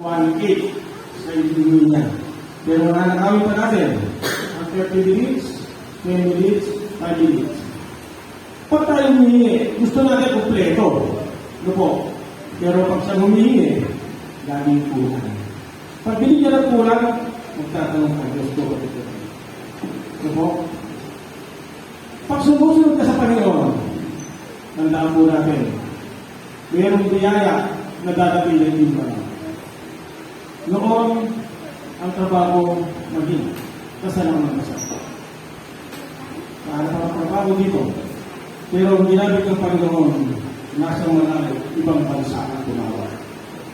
1.8 sa ibigay niya. Pero nanakawin pa natin ang 30 minutes, 10 minutes, 5 minutes. Pag tayo humihingi, gusto natin kompleto. Ano po? Pero pag siya humihingi, laging kulang. Pag binigyan ng kulang, magtatanong ka, Diyos ko, ano po? Pag sumusunod ka sa Panginoon, tandaan po natin, mayroong biyaya na dadating ng iba. Noon, ang trabaho maging kasalanan kasama. Para pa ang trabaho dito. Pero ang ginamit ng Panginoon, nasa Malayo, ibang bansa ang tumawag.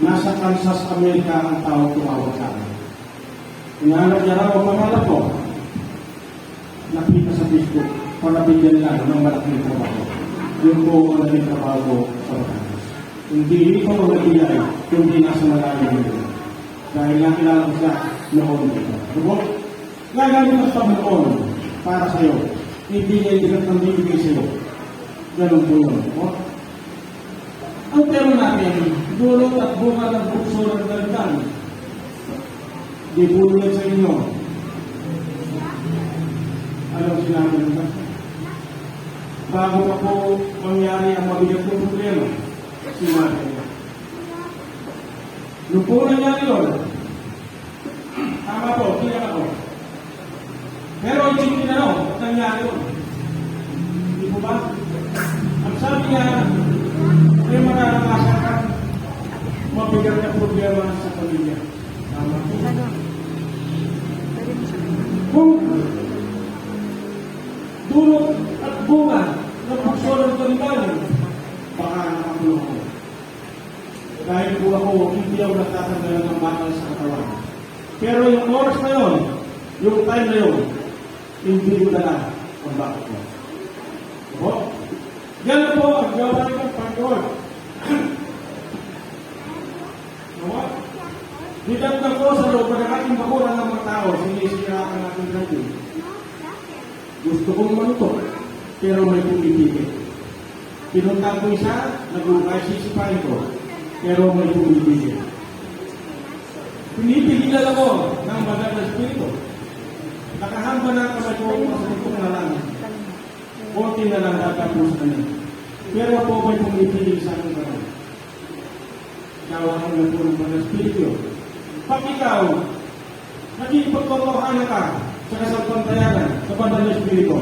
Nasa Kansas, Amerika ang tao tumawag sa amin. Inaanap niya raw ang pangalan ko. Nakita sa Facebook, panabigyan lang ng malaking trabaho. Yun po ang naging trabaho sa Batangas. Hindi ito ang nagigay, kundi nasa Malayo nito. Dahil nakilala ko siya noon dito. Diba? Gagamit ang Panginoon para sa iyo. Hindi niya ibigay ang bibigay sa iyo. Ganun po yun. Diba? Ang tema natin, dulot at bunga ng bukso ng dalitan. Di bulan sa inyo. Anong sinabi nito? Bago pa po mangyari ang mabigat ng problema, sinabi niya. Nung po nangyari yun, tama po, tiyak ako. Pero hindi tinanong, ba't nangyari yun? Hindi po ba? Ang sabi niya, may mararanasan ka mabigat na problema sa pamilya. Tama po. Kung dulot at bunga ng bukso ng dalitan, baka nakakulong ko. Dahil po ako, hindi ako nagtatanggalan ng bakal sa katawan. Pero yung oras na yun, yung time na yun, hindi ko dala ang bakal ko. O? Yan po ang gawain ng Panginoon. Nawa? Didagdag ko sa loob ng ating bakuran ng mga tao, sinisirakan natin natin. Gusto kong maluto, pero may pumipigil. Pinunta ko isa, nag-ukay sisipain ko, pero may pumipigil. Pinipigilan ako ng bagal na espiritu. Nakahamba na kamay ko sa itong nalaman. Konti na lang tatapos na niya. Pero po may pumipigil sa aking bagal. Ikaw ang nagpulong bagal na espiritu. Pag ikaw, nakikipagtotohanan ka sa kasapantayanan sa bagal na espiritu,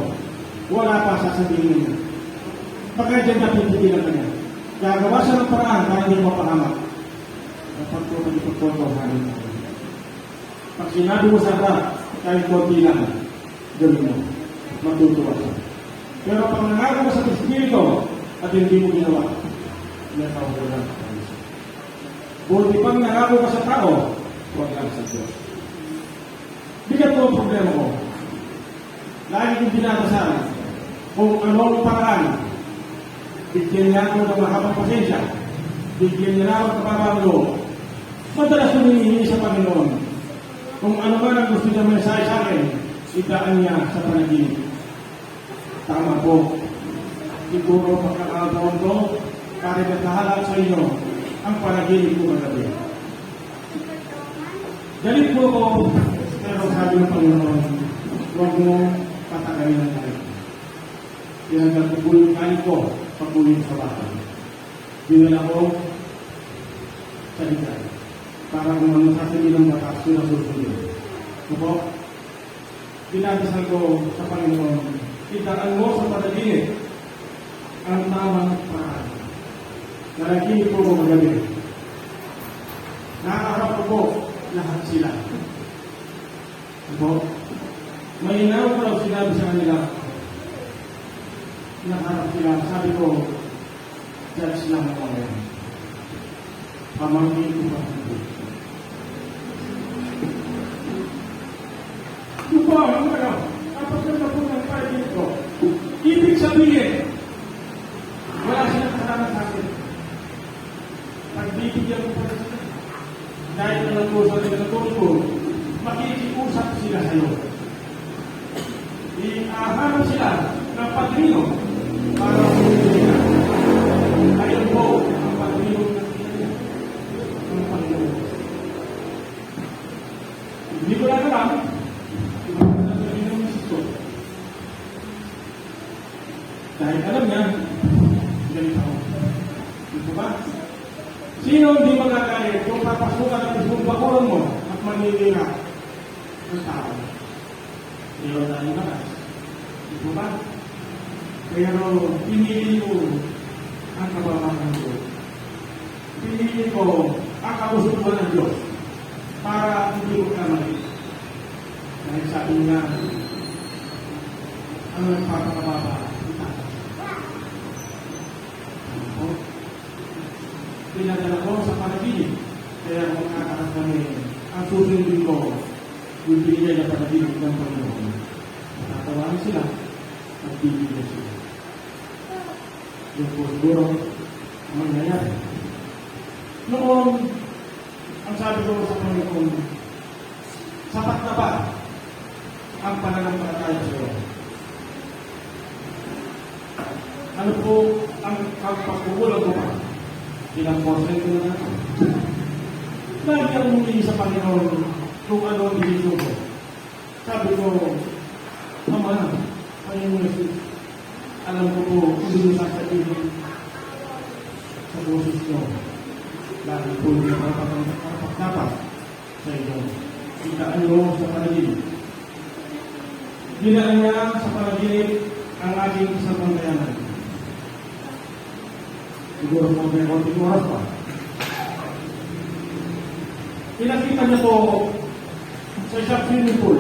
wala pa sasabihin niya. Pagka dyan napipigilan ka niya. Gagawa siya ng paraan para hindi mapahamak. Kapag ko nagipagtotohanan ka. Pag sinabi mo sa harap, kahit konti lang, gawin mo. Matutuwa siya. Pero pag nangako mo sa espiritu at hindi mo ginawa, nakawalan ka. Buti pag nangako ka sa tao, huwag lang sa Diyos. Bigat ko ang problema ko. Lagi kong dinadasal kung anong paraan. Bigyan niya ako ng mahabang pasensya. Bigyan niya ako ng kababang loob. Madalas humihingi sa Panginoon. Kung ano man ang gusto niya mensahe sa akin, idaan niya sa panaginip. Tama po. Siguro pagkakataon ko, kahit nagkahalat sa inyo, ang panaginip ko magabi. Galit po ako, pero sabi ng Panginoon, huwag mo patagalin ang galit. Yan ang pagbuling kain ko, pagbuling sa bata. Dinala ko sa likay. Para kung ano sasabihin ng batas, yun ang susunod. Opo? Dinadasal ko sa Panginoon, idaan mo sa panaginip ang tamang paraan. Naraginip ko magabi. Nakaharap ko po lahat sila. Opo? Mahinaw ko lang sinabi sa kanila, nakaharap sila. Sabi ko, judge lang ako ngayon. Pamangkin ko pa. Ito po, ang ano, kapag na po ng pagin ko, ibig sabihin, wala silang kasama sa akin. Pagbibigyan ko pa na sila. Dahil na lang po sa tinatulog ko, makikiusap sila sa iyo. Iaharap sila ng padrino para pumili na. Ayun po, ang padrino ng Panginoon. alam, sasabihin ng misis ko. Dahil alam niya, galit ako. Dito ba? Sino hindi magagalit kung papasukan ang isang bakuran mo at manilira ng tao? Pero dahil lakas. Dito ba? Pero pinili ko ang kababaan ko. Pinili ko ang kagustuhan ng Diyos para hindi ko kamali. Dahil sabi niya, ang nagpapakababa, itaas. Pinadala ko sa panaginip, kaya magkakaroon kami ang susundin ko, yung binigay na panaginip ng Panginoon. Natatawanan sila at bibigyan sila. Yung po siguro ang mangyayari. Noon, ang sabi ko sa Panginoon, sapat na ba ang pananampalataya sa iyo? Ano po ang pagpakukulang ko pa? Ilang portion ko na natin. Lagi ang humingi sa Panginoon kung ano ang binigyo ko. Sabi ko, Ama, Panginoon Jesus, alam ko po kung sino sasabihin sa boses ko. Lagi po yung dapat sa inyo. Itaan nyo sa panaginip. Ginaan niya sa panaginip ang aking isang pangkayanan. Siguro po may konting oras pa. Pinakita niya po sa isang swimming pool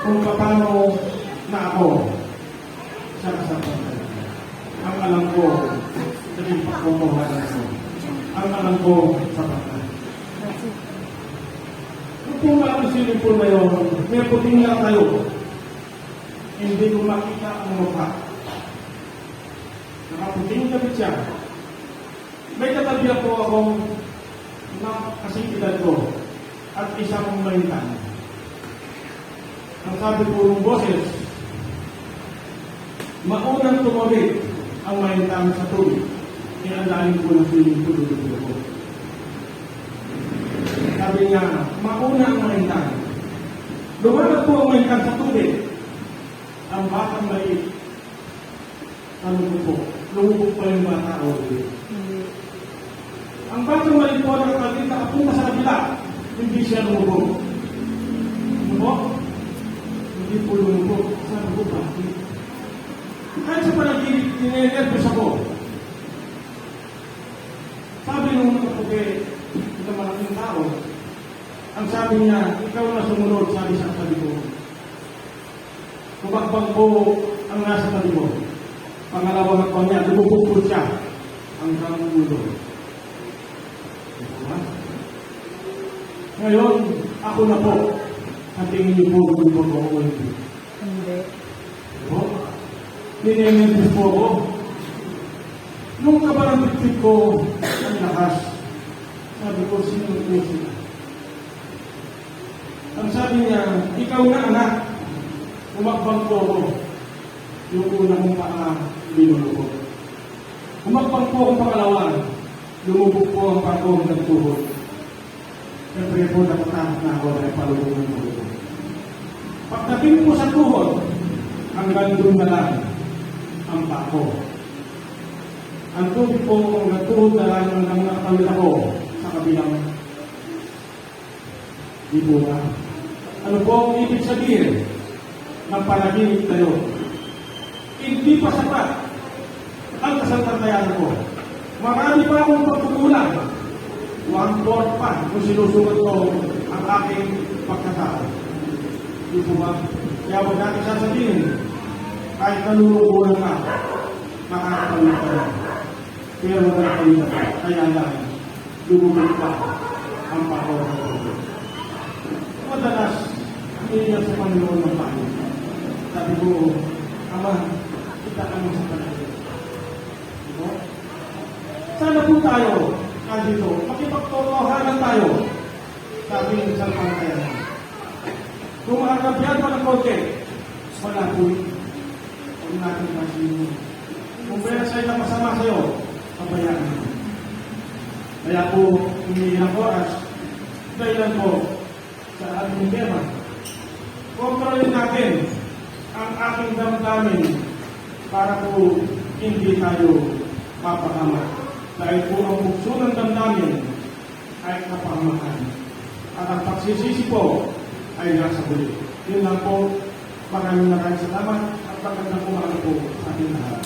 kung paano na ako sa kasapan. Ang alam ko sa pagkukuha na ito. Ang alam ko sa pagkakas. Kung ang swimming pool na yun, may puting lang tayo. Hindi ko makita ang mukha. Nakaputing kapit siya. May katabi po akong kasingkilan ko at isang mahintan. Ang sabi po ng boses, maunang tumawid ang mahintan sa tubig. Iandaan ko ng swimming pool ko. Sabi niya, mauna ang mahintan. Lumalag po ang mahintan sa tubig. Ang batang maliit, ano po, lumubog pa yung mga tao. Ang batang maliit po nakakagin nakapunta sa kabila, hindi siya lumubog. Ano po? Hindi po lumubog. Sabi ko, bakit? Kahit sa panaginip, tinenervous ako. Sabi nung kapugi, ito malaking tao, ang sabi niya, ikaw na sumunod, sabi sa tabi ko. Kumakbang po ang nasa tabi mo. Pangalawang akbang niya, lumubog po siya hanggang ulo. Diba? Ngayon, ako na po. Ang tingin niyo po, lumubog ako hindi. Hindi. Diba? Ninementes po ako. Nung kabarang bitbit ko, ang lakas. Sabi ko, sino po sila? Ang sabi niya, ikaw na anak. Umakbang po ako. Yung una kong paa, binulubog. Umakbang po akong pangalawa. Lumubog po ang paa ko ng tuhod. Siyempre po, nakatakot na ako dahil palubog ng tuhod. Pagdating po sa tuhod, hanggang doon na lang ang paa ko. Ang tubig po, hanggang tuhod na lang hanggang nakatawid ako sa kabilang. Di po ba? Ano po ang ibig sabihin ng panaginip na yun? Hindi pa sapat ang kasalantayan ko. Marami pa akong pagkukulang. 1/4 pa kung sinusunod ko ang aking pagkatao. Di po ba? Kaya huwag natin sasabihin, kahit nalulungkulan ka, makakapalita ka rin. Pero nakapalita ka. Kaya lang, lumubog pa ang pagkakao. Madalas, hindi niya sa Panginoon ng paano. Sabi ko, Ama, kita kami sa Panginoon. Diba? Sana po tayo, dito, makipagtotohanan tayo. Sabi ng isang pangkayanan. Kung makakabiyad pa ng konti, wala po yun. Huwag natin masinin. Kung pwede sa'yo na masama sa'yo, pabayaan mo. Kaya po, umiilang oras, dahilan po, sa ating tema. Kontrolin natin ang ating damdamin para po hindi tayo mapahamak. Dahil po ang bukso ng damdamin ay kapahamakan. At ang pagsisisi po ay nasa huli. Yun lang po. Maraming salamat at magandang umaga po sa ating lahat.